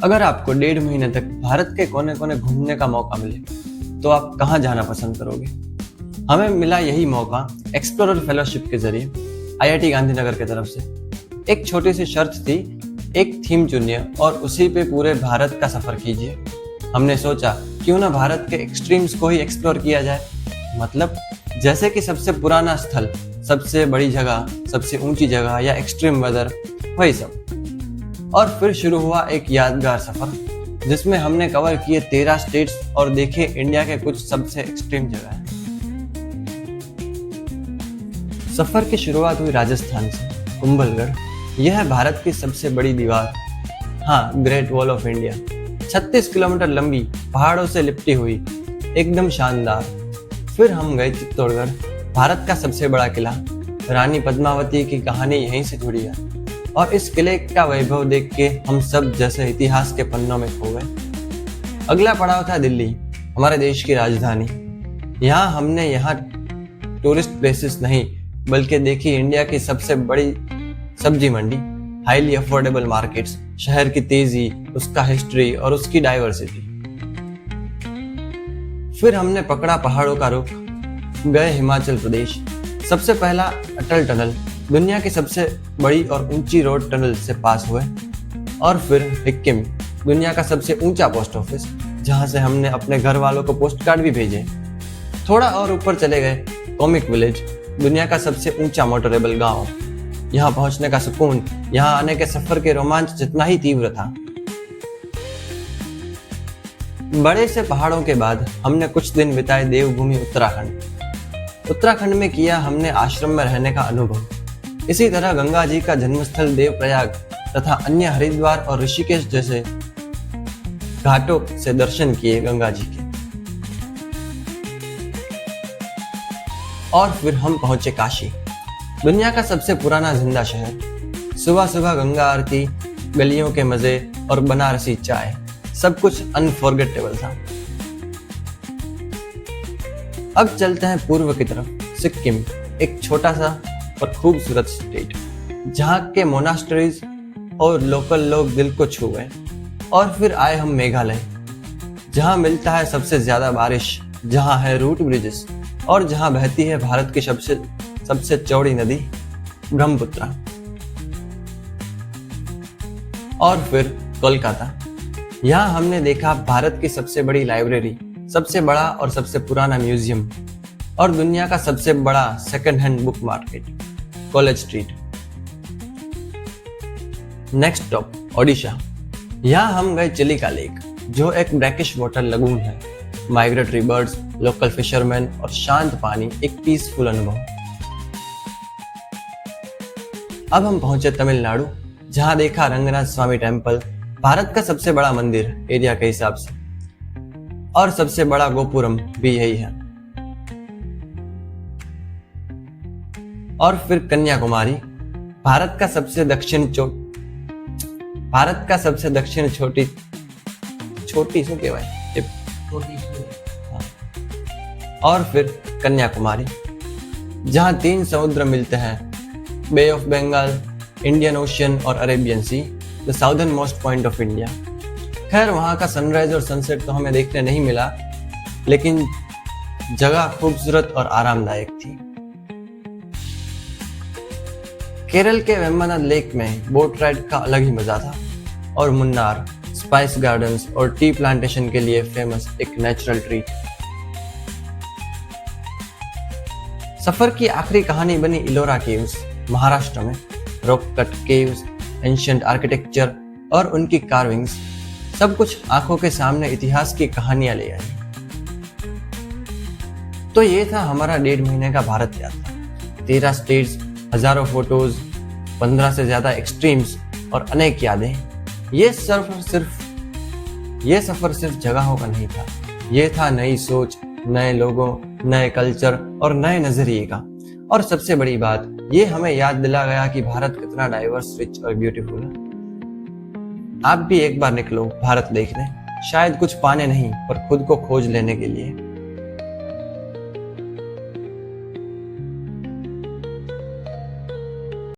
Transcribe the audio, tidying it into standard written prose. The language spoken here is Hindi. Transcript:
अगर आपको 1.5 महीने तक भारत के कोने कोने घूमने का मौका मिले तो आप कहाँ जाना पसंद करोगे? हमें मिला यही मौका एक्सप्लोरर फेलोशिप के जरिए IIT गांधीनगर की तरफ से। एक छोटी सी शर्त थी, एक थीम चुनिए और उसी पे पूरे भारत का सफर कीजिए। हमने सोचा क्यों ना भारत के एक्सट्रीम्स को ही एक्सप्लोर किया जाए, मतलब जैसे कि सबसे पुराना स्थल, सबसे बड़ी जगह, सबसे ऊंची जगह या एक्सट्रीम वेदर, वही सब। और फिर शुरू हुआ एक यादगार सफर जिसमें हमने कवर किए 13 स्टेट्स और देखे इंडिया के कुछ सबसे एक्सट्रीम जगह। सफर की शुरुआत हुई राजस्थान से, कुंभलगढ़। यह है भारत की सबसे बड़ी दीवार, हाँ, great wall of India. 36 kilometre लंबी, पहाड़ों से लिपटी हुई, एकदम शानदार। फिर हम गए चित्तौड़गढ़, भारत का सबसे बड़ा किला। रानी पद्मावती की कहानी यहीं से जुड़ी है और इस किले का वैभव देख के हम सब जैसे इतिहास के पन्नों में खो गए। अगला पड़ाव था दिल्ली, हमारे देश की राजधानी। यहाँ टूरिस्ट प्लेसेस नहीं बल्कि देखी इंडिया की सबसे बड़ी सब्जी मंडी, हाईली अफोर्डेबल मार्केट्स, शहर की तेजी, उसका हिस्ट्री और उसकी डाइवर्सिटी। फिर हमने पकड़ा पहाड़ों का रुख, गए हिमाचल प्रदेश। सबसे पहला अटल टनल, दुनिया की सबसे बड़ी और ऊंची रोड टनल से पास हुए। और फिर सिक्किम, दुनिया का ऊंचा ऊंचा पोस्ट ऑफिस, जहां से हमने अपने घर वालों को पोस्ट कार्ड भी भेजे। थोड़ा और ऊपर चले गए, कॉमिक विलेज, दुनिया का सबसे ऊंचा मोटरेबल गांव। यहाँ पहुंचने का सुकून, यहाँ आने के सफर के रोमांच जितना ही तीव्र था। बड़े से पहाड़ों के बाद हमने कुछ दिन बिताए देवभूमि उत्तराखंड में किया हमने आश्रम में रहने का अनुभव। इसी तरह गंगा जी का जन्मस्थल देवप्रयाग तथा अन्य हरिद्वार और ऋषिकेश जैसे घाटों से दर्शन किए गंगा जी के। और फिर हम पहुंचे काशी, दुनिया का सबसे पुराना जिंदा शहर। सुबह सुबह गंगा आरती, गलियों के मजे और बनारसी चाय, सब कुछ अनफॉरगेटेबल था। अब चलते हैं पूर्व की तरफ, सिक्किम, एक छोटा सा और खूबसूरत स्टेट, जहाँ के मोनास्ट्रीज और लोकल लोग दिल को छू गए। और फिर आए हम मेघालय, जहाँ मिलता है सबसे ज्यादा बारिश, जहाँ है रूट ब्रिजेस और जहाँ बहती है भारत की सबसे चौड़ी नदी ब्रह्मपुत्र। और फिर कोलकाता, यहाँ हमने देखा भारत की सबसे बड़ी लाइब्रेरी, सबसे बड़ा और सबसे पुराना म्यूजियम और दुनिया का सबसे बड़ा second hand book market, college street. Next stop Odisha, यहाँ हम गए चिलिका लेक, जो एक ब्रैकिश वाटर लगून है। माइग्रेटरी बर्ड्स, लोकल फिशरमैन और शांत पानी, एक पीसफुल अनुभव। अब हम पहुंचे तमिलनाडु, जहां देखा रंगनाथ स्वामी टेम्पल, भारत का सबसे बड़ा मंदिर एरिया के हिसाब से, और सबसे बड़ा गोपुरम भी यही है। और फिर कन्याकुमारी, भारत का सबसे दक्षिण छोटी सो के भाई। और फिर कन्याकुमारी, जहां 3 समुद्र मिलते हैं, bay of Bengal, Indian ocean और Arabian sea, the southernmost point of India. खैर वहां का सनराइज और सनसेट तो हमें देखने नहीं मिला, लेकिन जगह खूबसूरत और आरामदायक थी। केरल के वेम्बनाड लेक में बोट राइड का अलग ही मजा था, और मुन्नार, स्पाइस गार्डन्स और टी प्लांटेशन के लिए फेमस एक नेचुरल ट्रीट। सफर की आखिरी कहानी बनी इलोरा केव्स, महाराष्ट्र में। Rock cut caves, ancient architecture और उनकी कार्विंग्स, सब कुछ आंखों के सामने इतिहास की कहानियां ले आई। तो ये था हमारा 1.5 महीने का भारत यात्रा। 13 स्टेट्स, हजारों फोटोज, 15 से ज्यादा एक्सट्रीम्स और अनेक यादें। ये सफर सिर्फ जगहों का नहीं था, ये था नई सोच, नए लोगों, नए कल्चर और नए नजरिए का। और सबसे बड़ी बात, ये हमें याद दिला गया कि भारत कितना डाइवर्स, रिच और ब्यूटीफुल है। आप भी एक बार निकलो भारत देखने, शायद कुछ पाने नहीं पर खुद को खोज लेने के लिए।